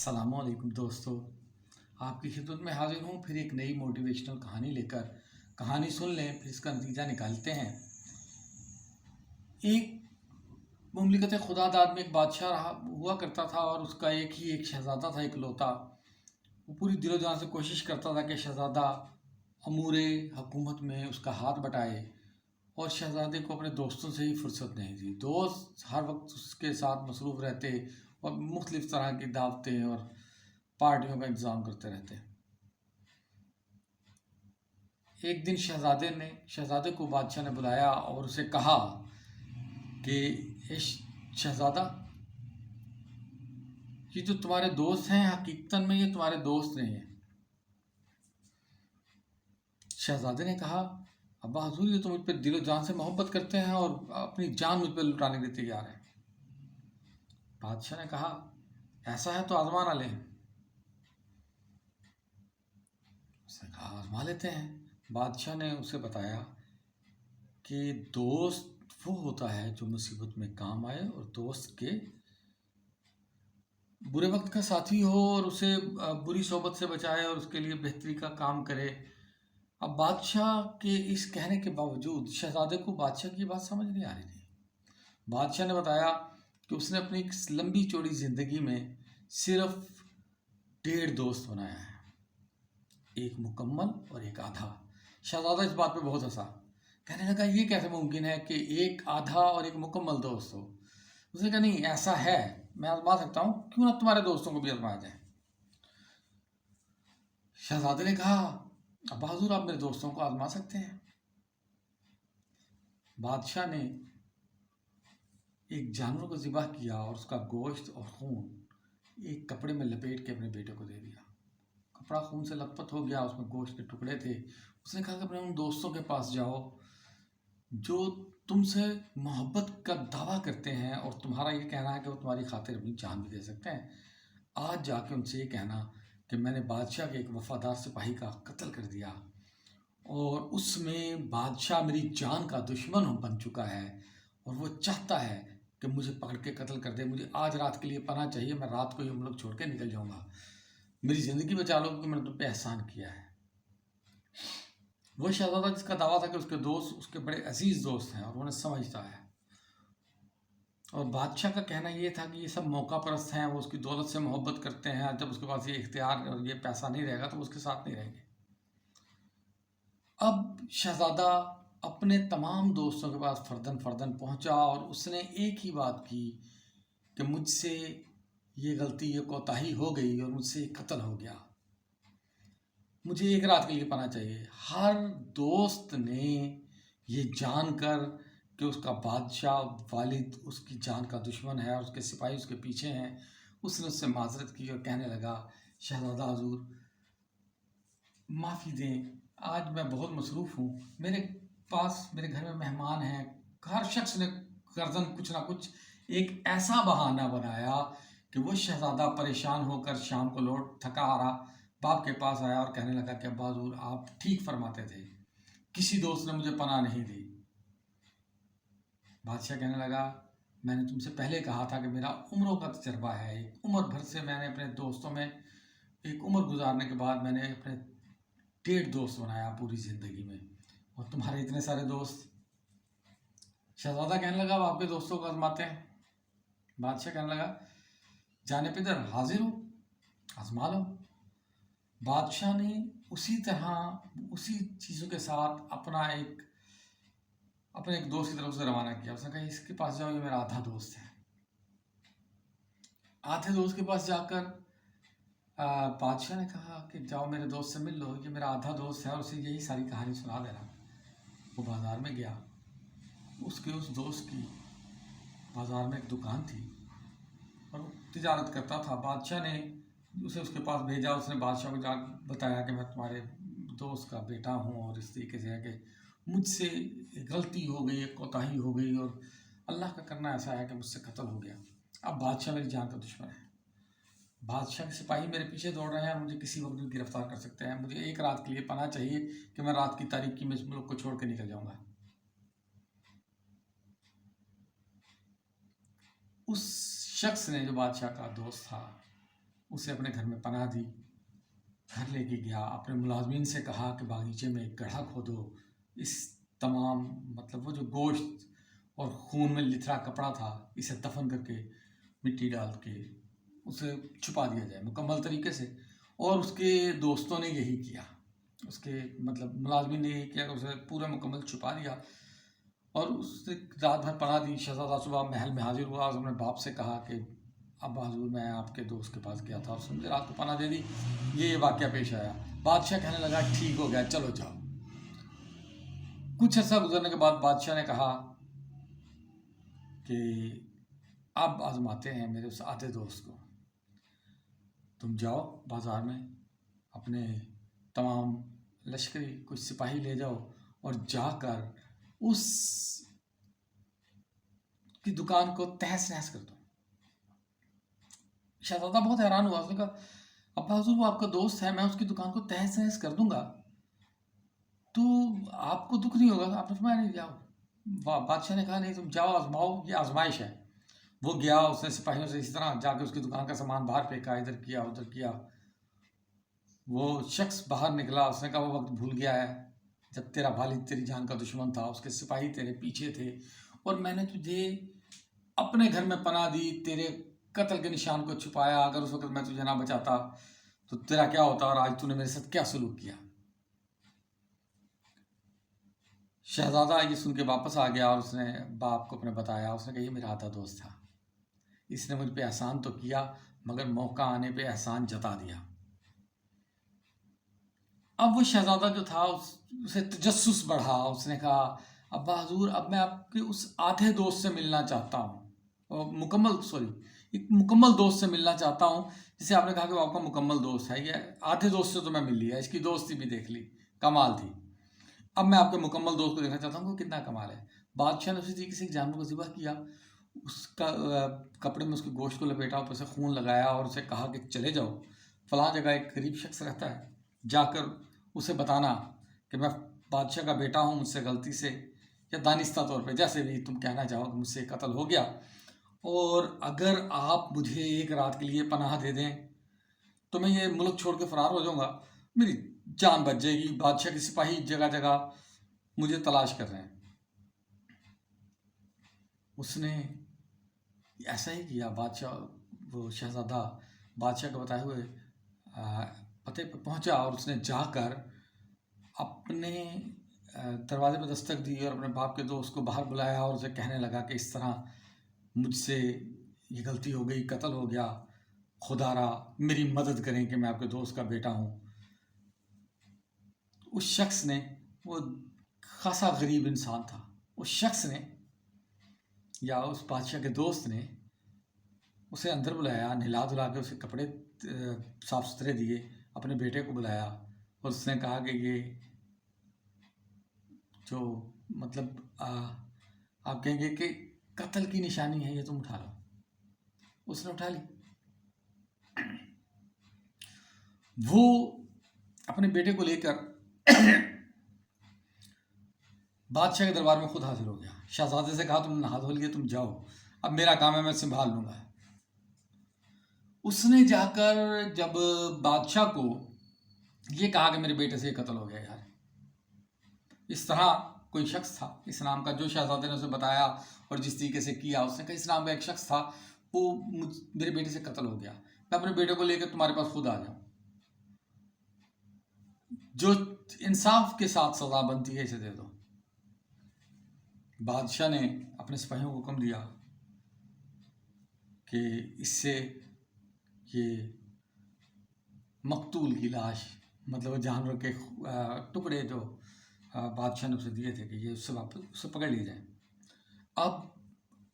السلام علیکم دوستو، آپ کی خدمت میں حاضر ہوں پھر ایک نئی موٹیویشنل کہانی لے کر۔ کہانی سن لیں پھر اس کا نتیجہ نکالتے ہیں۔ ایک مملکت خدا داد میں ایک بادشاہ ہوا کرتا تھا اور اس کا ایک شہزادہ تھا اکلوتا۔ وہ پوری دل و جان سے کوشش کرتا تھا کہ شہزادہ امور حکومت میں اس کا ہاتھ بٹائے، اور شہزادے کو اپنے دوستوں سے ہی فرصت نہیں تھی۔ دوست ہر وقت اس کے ساتھ مصروف رہتے اور مختلف طرح کی دعوتیں اور پارٹیوں کا انتظام کرتے رہتے۔ ایک دن شہزادے کو بادشاہ نے بلایا اور اسے کہا کہ اے شہزادہ، یہ جو تمہارے دوست ہیں حقیقتاً میں یہ تمہارے دوست نہیں ہیں۔ شہزادے نے کہا، ابا حضور، یہ تو مجھ پہ دل و جان سے محبت کرتے ہیں اور اپنی جان مجھ پہ لٹانے کے لیے تیار ہیں۔ بادشاہ نے کہا، ایسا ہے تو آزما نہ لیں۔ اس نے کہا، آزما لیتے ہیں۔ بادشاہ نے اسے بتایا کہ دوست وہ ہوتا ہے جو مصیبت میں کام آئے اور دوست کے برے وقت کا ساتھی ہو اور اسے بری صحبت سے بچائے اور اس کے لیے بہتری کا کام کرے۔ اب بادشاہ کے اس کہنے کے باوجود شہزادے کو بادشاہ کی بات سمجھ نہیں آ رہی تھی۔ بادشاہ نے بتایا کہ اس نے اپنی لمبی چوڑی زندگی میں صرف 1.5 دوست بنایا ہے، ایک مکمل اور ایک آدھا۔ شہزادہ اس بات پہ بہت ہنسا، کہنے لگا، یہ کیسے ممکن ہے کہ ایک آدھا اور ایک مکمل دوست ہو؟ اس نے کہا، نہیں، ایسا ہے، میں آزما سکتا ہوں، کیوں نہ تمہارے دوستوں کو بھی آزمایا جائے۔ شہزادے نے کہا، ابا حضور، آپ میرے دوستوں کو آزما سکتے ہیں۔ بادشاہ نے ایک جانور کو ذبح کیا اور اس کا گوشت اور خون ایک کپڑے میں لپیٹ کے اپنے بیٹے کو دے دیا۔ کپڑا خون سے لت پت ہو گیا، اس میں گوشت کے ٹکڑے تھے۔ اس نے کہا کہ اپنے ان دوستوں کے پاس جاؤ جو تم سے محبت کا دعویٰ کرتے ہیں اور تمہارا یہ کہنا ہے کہ وہ تمہاری خاطر اپنی جان بھی دے سکتے ہیں۔ آج جا کے ان سے یہ کہنا کہ میں نے بادشاہ کے ایک وفادار سپاہی کا قتل کر دیا اور اس میں بادشاہ میری جان کا دشمن بن چکا ہے اور وہ چاہتا ہے کہ مجھے پکڑ کے قتل کر دے۔ مجھے آج رات کے لیے پناہ چاہیے، میں رات کو یہ ملک چھوڑ کے نکل جاؤں گا۔ میری زندگی بچا لو کیونکہ میں نے تم پہ احسان کیا ہے۔ وہ شہزادہ جس کا دعویٰ تھا کہ اس کے دوست اس کے بڑے عزیز دوست ہیں اور انہیں سمجھتا ہے، اور بادشاہ کا کہنا یہ تھا کہ یہ سب موقع پرست ہیں، وہ اس کی دولت سے محبت کرتے ہیں، جب اس کے پاس یہ اختیار اور یہ پیسہ نہیں رہے گا تو وہ اس کے ساتھ نہیں رہیں گے۔ اب شہزادہ اپنے تمام دوستوں کے پاس فردن پہنچا اور اس نے ایک ہی بات کی کہ مجھ سے یہ غلطی، یہ کوتاہی ہو گئی اور مجھ سے یہ قتل ہو گیا، مجھے ایک رات کے لیے پناہ چاہیے۔ ہر دوست نے یہ جان کر کہ اس کا بادشاہ والد اس کی جان کا دشمن ہے اور اس کے سپاہی اس کے پیچھے ہیں، اس نے اس سے معذرت کی اور کہنے لگا، شہزادہ حضور، معافی دیں، آج میں بہت مصروف ہوں، میرے گھر میں مہمان ہیں۔ ہر شخص نے غرضاً کچھ نہ کچھ ایک ایسا بہانہ بنایا کہ وہ شہزادہ پریشان ہو کر شام کو لوٹ تھکا آ رہا باپ کے پاس آیا اور کہنے لگا کہ ابا حضور، آپ ٹھیک فرماتے تھے، کسی دوست نے مجھے پناہ نہیں دی۔ بادشاہ کہنے لگا، میں نے تم سے پہلے کہا تھا کہ میرا عمروں کا تجربہ ہے، ایک عمر بھر سے میں نے اپنے دوستوں میں ایک عمر گزارنے کے بعد میں نے اپنے 1.5 دوست بنایا پوری زندگی میں، اور تمہارے اتنے سارے دوست۔ شہزادہ کہنے لگا، آپ کے دوستوں کو آزماتے ہیں۔ بادشاہ کہنے لگا، جانے پہ در حاضر ہو، آزما لو۔ بادشاہ نے اسی طرح اسی چیزوں کے ساتھ اپنے ایک دوست کی طرف سے روانہ کیا۔ اس نے کہا، اس کے پاس جاؤ، یہ میرا آدھا دوست ہے۔ آدھے دوست کے پاس جا کر بادشاہ نے کہا کہ جاؤ میرے دوست سے مل لو، یہ میرا آدھا دوست ہے، اور اسے یہی ساری کہانی سنا دینا۔ وہ بازار میں گیا، اس دوست کی بازار میں ایک دکان تھی اور وہ تجارت کرتا تھا۔ بادشاہ نے اسے اس کے پاس بھیجا، اس نے بادشاہ کو جا بتایا کہ میں تمہارے دوست کا بیٹا ہوں اور اس طریقے سے ہے کہ مجھ سے غلطی ہو گئی، ایک کوتاہی ہو گئی اور اللہ کا کرنا ایسا ہے کہ مجھ سے قتل ہو گیا۔ اب بادشاہ میری جان کا دشمن ہے، بادشاہ کے سپاہی میرے پیچھے دوڑ رہے ہیں اور مجھے کسی وقت بھی گرفتار کر سکتے ہیں، مجھے ایک رات کے لیے پناہ چاہیے کہ میں رات کی تاریکی میں اس ملک کو چھوڑ کے نکل جاؤں گا۔ اس شخص نے، جو بادشاہ کا دوست تھا، اسے اپنے گھر میں پناہ دی، گھر لے کے گیا، اپنے ملازمین سے کہا کہ باغیچے میں ایک گڑھا کھودو، اس تمام مطلب وہ جو گوشت اور خون میں لتھڑا کپڑا تھا اسے دفن کر کے مٹی ڈال کے اسے چھپا دیا جائے مکمل طریقے سے. اور اس کے دوستوں نے یہی کیا، اس کے مطلب ملازمین نے یہی کیا کہ اسے پورا مکمل چھپا دیا اور اس نے رات بھر پناہ دی. شہزادہ صبح محل میں حاضر ہوا اور اپنے باپ سے کہا کہ ابا حضور میں آپ کے دوست کے پاس گیا تھا اور اس نے مجھے رات کو پناہ دے دی، یہ واقعہ پیش آیا. بادشاہ کہنے لگا ٹھیک ہو گیا، چلو جاؤ. کچھ عرصہ گزرنے کے بعد بادشاہ نے کہا کہ اب آزماتے ہیں میرے اس آدھے دوست کو. تم جاؤ بازار میں، اپنے تمام لشکری کچھ سپاہی لے جاؤ اور جا کر اس کی دکان کو تہس نہس کر دو. شہزادہ بہت حیران ہوا، اس نے کہا ابا حضور وہ آپ کا دوست ہے، میں اس کی دکان کو تہس نہس کر دوں گا تو آپ کو دکھ نہیں ہوگا؟ آپ نے فرمایا نہیں، جاؤ. بادشاہ نے کہا نہیں، تم جاؤ، آزماؤ، یہ آزمائش ہے. وہ گیا، اس نے سپاہیوں سے اسی طرح جا کے اس کی دکان کا سامان باہر پھینکا، ادھر کیا ادھر کیا. وہ شخص باہر نکلا، اس نے کہا وہ وقت بھول گیا ہے جب تیرا والد تیری جان کا دشمن تھا، اس کے سپاہی تیرے پیچھے تھے اور میں نے تجھے اپنے گھر میں پناہ دی، تیرے قتل کے نشان کو چھپایا. اگر اس وقت میں تجھے نہ بچاتا تو تیرا کیا ہوتا، اور آج تو نے میرے ساتھ کیا سلوک کیا. شہزادہ یہ سن کے واپس آ گیا اور اس نے باپ کو اپنے بتایا. اس نے کہا یہ میرا آدھا دوست تھا، اس نے مجھ پہ احسان تو کیا مگر موقع آنے پہ احسان جتا دیا. اب وہ شہزادہ جو تھا اسے تجسس بڑھا. اس نے کہا ابا حضور اب میں آپ کے اس آدھے دوست سے ملنا چاہتا ہوں، ایک مکمل دوست سے ملنا چاہتا ہوں جسے آپ نے کہا کہ وہ آپ کا مکمل دوست ہے. یہ آدھے دوست سے تو میں مل لیا، اس کی دوستی بھی دیکھ لی، کمال تھی. اب میں آپ کے مکمل دوست کو دیکھنا چاہتا ہوں کہ کتنا کمال ہے. بادشاہ نے اسی طریقے سے ایک جانور کو ذبح کیا، اس کا کپڑے میں اس کے گوشت کو لپیٹا، اوپر سے خون لگایا اور اسے کہا کہ چلے جاؤ فلاں جگہ ایک غریب شخص رہتا ہے، جا کر اسے بتانا کہ میں بادشاہ کا بیٹا ہوں، مجھ سے غلطی سے یا دانستہ طور پہ جیسے بھی تم کہنا چاہو کہ مجھ سے قتل ہو گیا، اور اگر آپ مجھے ایک رات کے لیے پناہ دے دیں تو میں یہ ملک چھوڑ کے فرار ہو جاؤں گا، میری جان بچ جائے گی. بادشاہ کے سپاہی جگہ جگہ مجھے تلاش کر رہے ہیں. اس نے ایسا ہی کیا. وہ شہزادہ بادشاہ کو بتائے ہوئے پتے پہ پہنچا اور اس نے جا کر اپنے دروازے پہ دستک دی اور اپنے باپ کے دوست کو باہر بلایا اور اسے کہنے لگا کہ اس طرح مجھ سے یہ غلطی ہو گئی، قتل ہو گیا، خدا را میری مدد کریں کہ میں آپ کے دوست کا بیٹا ہوں. اس شخص نے، وہ خاصا غریب انسان تھا، اس شخص نے یا اس بادشاہ کے دوست نے اسے اندر بلایا، نہلا دھلا کے اسے کپڑے صاف ستھرے دیے، اپنے بیٹے کو بلایا اور اس نے کہا کہ یہ جو مطلب آپ کہیں گے کہ قتل کی نشانی ہے، یہ تم اٹھا لو. اس نے اٹھا لی. وہ اپنے بیٹے کو لے کر بادشاہ کے دربار میں خود حاضر ہو گیا. شہزادے سے کہا تم نے نہا دھو لیے، تم جاؤ، اب میرا کام ہے، میں سنبھال لوں گا. اس نے جا کر جب بادشاہ کو یہ کہا کہ میرے بیٹے سے یہ قتل ہو گیا، یار اس طرح کوئی شخص تھا اس نام کا، جو شہزادے نے اسے بتایا اور جس طریقے سے کیا، اس نے کہا اس نام کا ایک شخص تھا، وہ میرے بیٹے سے قتل ہو گیا، میں اپنے بیٹے کو لے کر تمہارے پاس خود آ جاؤں. جو انصاف کے ساتھ سزا بنتی ہے اسے دے دو. بادشاہ نے اپنے سپاہیوں کو حکم دیا کہ اس سے یہ مقتول کی لاش، مطلب جانور کے ٹکڑے جو بادشاہ نے اسے دیے تھے کہ یہ اس سے پکڑ لیے جائیں. اب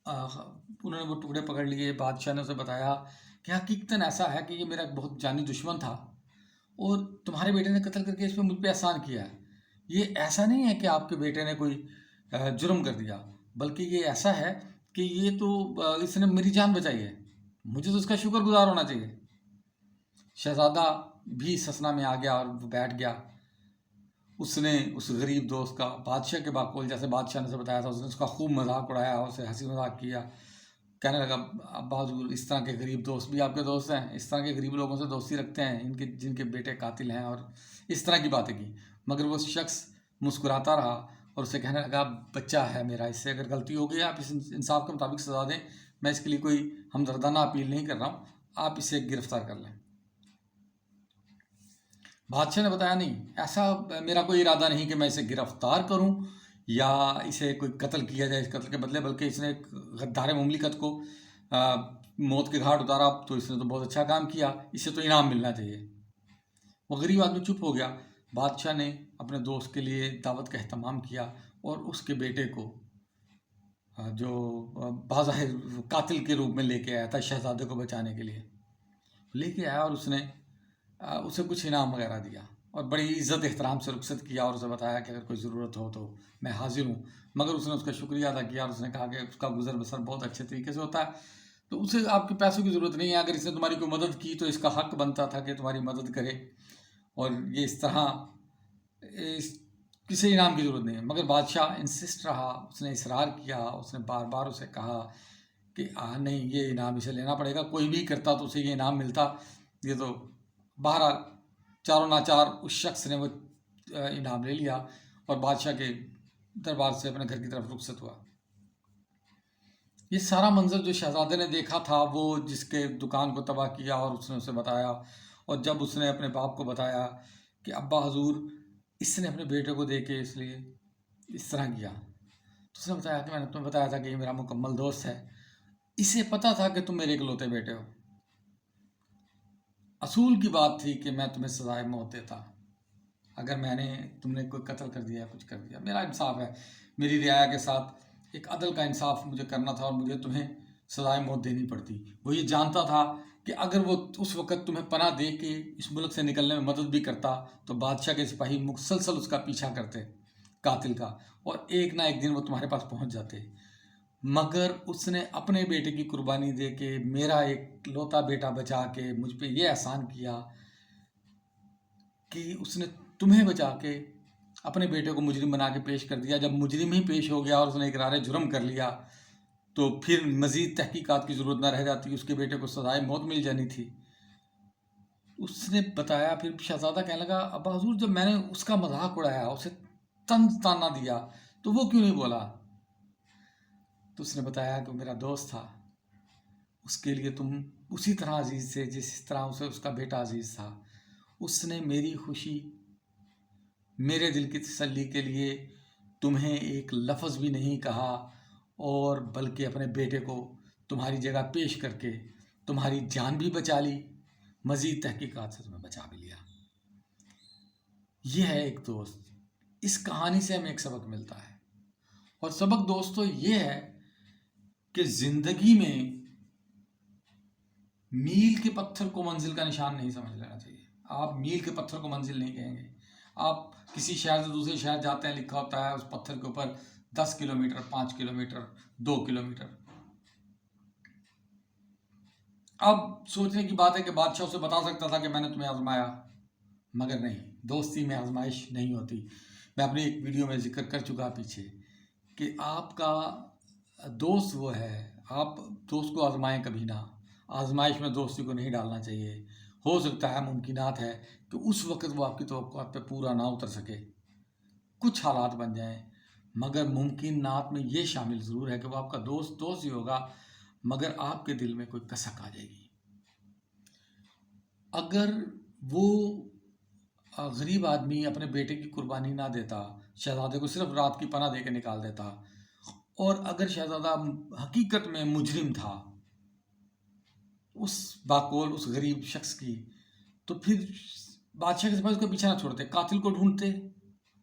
انہوں نے وہ ٹکڑے پکڑ لیے. بادشاہ نے اسے بتایا کہ حقیقتاً ایسا ہے کہ یہ میرا بہت جانی دشمن تھا اور تمہارے بیٹے نے قتل کر کے اس پہ مجھ پہ احسان کیا ہے. یہ ایسا نہیں ہے کہ آپ کے بیٹے نے کوئی جرم کر دیا، بلکہ یہ ایسا ہے کہ یہ تو اس نے میری جان بچائی ہے، مجھے تو اس کا شکر گزار ہونا چاہیے. شہزادہ بھی سسنا میں آ گیا اور وہ بیٹھ گیا. اس نے اس غریب دوست کا بادشاہ کے باقول، جیسے بادشاہ نے اسے بتایا تھا، اس نے اس کا خوب مذاق اڑایا اور اسے ہنسی مذاق کیا. کہنے لگا ابا حضور اس طرح کے غریب دوست بھی آپ کے دوست ہیں، اس طرح کے غریب لوگوں سے دوستی رکھتے ہیں جن کے بیٹے قاتل ہیں، اور اس طرح کی باتیں کی. مگر وہ شخص مسکراتا رہا اور اسے کہنے لگا بچہ ہے میرا، اس سے اگر غلطی ہو گئی آپ اس انصاف کے مطابق سزا دیں، میں اس کے لیے کوئی ہمدردانہ اپیل نہیں کر رہا ہوں، آپ اسے گرفتار کر لیں. بادشاہ نے بتایا نہیں، ایسا میرا کوئی ارادہ نہیں کہ میں اسے گرفتار کروں یا اسے کوئی قتل کیا جائے اس قتل کے بدلے، بلکہ اس نے ایک غدار مملکت کو موت کے گھاٹ اتارا، تو اس نے تو بہت اچھا کام کیا، اسے تو انعام ملنا چاہیے. وہ غریب آدمی چپ ہو گیا. بادشاہ نے اپنے دوست کے لیے دعوت کا اہتمام کیا اور اس کے بیٹے کو جو بظاہر قاتل کے روپ میں لے کے آیا تھا شہزادے کو بچانے کے لیے لے کے آیا، اور اس نے اسے کچھ انعام وغیرہ دیا اور بڑی عزت احترام سے رخصت کیا، اور اسے بتایا کہ اگر کوئی ضرورت ہو تو میں حاضر ہوں. مگر اس نے اس کا شکریہ ادا کیا اور اس نے کہا کہ اس کا گزر بسر بہت اچھے طریقے سے ہوتا ہے، تو اسے آپ کے پیسوں کی ضرورت نہیں ہے، اگر اس نے تمہاری کوئی مدد کی تو اس کا حق بنتا تھا کہ تمہاری مدد کرے، اور یہ اس طرح کسی انعام کی ضرورت نہیں ہے. مگر بادشاہ انسسٹ رہا، اس نے اصرار کیا، اس نے بار بار اسے کہا کہ نہیں، یہ انعام اسے لینا پڑے گا، کوئی بھی کرتا تو اسے یہ انعام ملتا. یہ تو بہرحال چاروں ناچار اس شخص نے وہ انعام لے لیا اور بادشاہ کے دربار سے اپنے گھر کی طرف رخصت ہوا. یہ سارا منظر جو شہزادے نے دیکھا تھا، وہ جس کے دکان کو تباہ کیا، اور اس نے اسے بتایا، اور جب اس نے اپنے باپ کو بتایا کہ ابا حضور اس نے اپنے بیٹے کو دے کے اس لیے اس طرح کیا، تو اس نے بتایا کہ میں نے تمہیں بتایا تھا کہ یہ میرا مکمل دوست ہے، اسے پتا تھا کہ تم میرے اکلوتے بیٹے ہو، اصول کی بات تھی کہ میں تمہیں سزائے موت دیتا اگر تم نے کوئی قتل کر دیا، کچھ کر دیا. میرا انصاف ہے، میری رعایا کے ساتھ ایک عدل کا انصاف مجھے کرنا تھا، اور مجھے تمہیں سزائے موت دینی پڑتی. وہ یہ جانتا تھا کہ اگر وہ اس وقت تمہیں پناہ دے کے اس ملک سے نکلنے میں مدد بھی کرتا تو بادشاہ کے سپاہی مسلسل اس کا پیچھا کرتے قاتل کا، اور ایک نہ ایک دن وہ تمہارے پاس پہنچ جاتے. مگر اس نے اپنے بیٹے کی قربانی دے کے، میرا ایک لوتا بیٹا بچا کے مجھ پہ یہ احسان کیا کہ اس نے تمہیں بچا کے اپنے بیٹے کو مجرم بنا کے پیش کر دیا. جب مجرم ہی پیش ہو گیا اور اس نے اقرار جرم کر لیا تو پھر مزید تحقیقات کی ضرورت نہ رہ جاتی، اس کے بیٹے کو سزائے موت مل جانی تھی. اس نے بتایا. پھر شہزادہ کہنے لگا ابا حضور جب میں نے اس کا مذاق اڑایا، اسے طنز تانا دیا، تو وہ کیوں نہیں بولا؟ تو اس نے بتایا کہ وہ میرا دوست تھا، اس کے لیے تم اسی طرح عزیز تھے جس طرح اسے اس کا بیٹا عزیز تھا. اس نے میری خوشی، میرے دل کی تسلی کے لیے تمہیں ایک لفظ بھی نہیں کہا، اور بلکہ اپنے بیٹے کو تمہاری جگہ پیش کر کے تمہاری جان بھی بچا لی، مزید تحقیقات سے تمہیں بچا بھی لیا. یہ ہے ایک دوست. اس کہانی سے ہمیں ایک سبق ملتا ہے، اور سبق دوستو یہ ہے کہ زندگی میں میل کے پتھر کو منزل کا نشان نہیں سمجھ لینا چاہیے. آپ میل کے پتھر کو منزل نہیں کہیں گے. آپ کسی شہر سے دوسرے شہر جاتے ہیں، لکھا ہوتا ہے اس پتھر کے اوپر 10 کلومیٹر، 5 کلومیٹر، 2 کلومیٹر. اب سوچنے کی بات ہے کہ بادشاہ اسے بتا سکتا تھا کہ میں نے تمہیں آزمایا، مگر نہیں، دوستی میں آزمائش نہیں ہوتی. میں اپنی ایک ویڈیو میں ذکر کر چکا پیچھے کہ آپ کا دوست وہ ہے، آپ دوست کو آزمائیں کبھی نہ. آزمائش میں دوستی کو نہیں ڈالنا چاہیے. ہو سکتا ہے، ممکنات ہے کہ اس وقت وہ آپ کی توقعات پہ پورا نہ اتر سکے، کچھ حالات بن جائیں، مگر ممکنات میں یہ شامل ضرور ہے کہ وہ آپ کا دوست ہی ہوگا، مگر آپ کے دل میں کوئی کسک آ جائے گی. اگر وہ غریب آدمی اپنے بیٹے کی قربانی نہ دیتا، شہزادے کو صرف رات کی پناہ دے کے نکال دیتا، اور اگر شہزادہ حقیقت میں مجرم تھا اس باقول اس غریب شخص کی، تو پھر بادشاہ کے سپاہی اس کو پیچھا نہ چھوڑتے، قاتل کو ڈھونڈتے،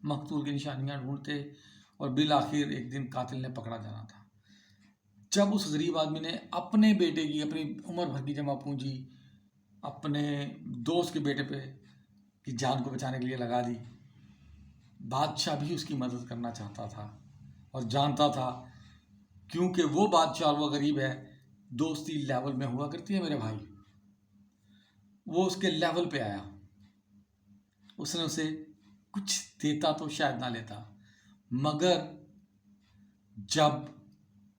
مقتول کی نشانیاں ڈھونڈتے، اور بالآخر ایک دن قاتل نے پکڑا جانا تھا. جب اس غریب آدمی نے اپنے بیٹے کی، اپنی عمر بھر کی جمع پونجی اپنے دوست کے بیٹے پہ کی جان کو بچانے کے لیے لگا دی، بادشاہ بھی اس کی مدد کرنا چاہتا تھا اور جانتا تھا، کیونکہ وہ بادشاہ اور وہ غریب ہے، دوستی لیول میں ہوا کرتی ہے میرے بھائی. وہ اس کے لیول پہ آیا، اس نے اسے کچھ دیتا تو شاید نہ لیتا، مگر جب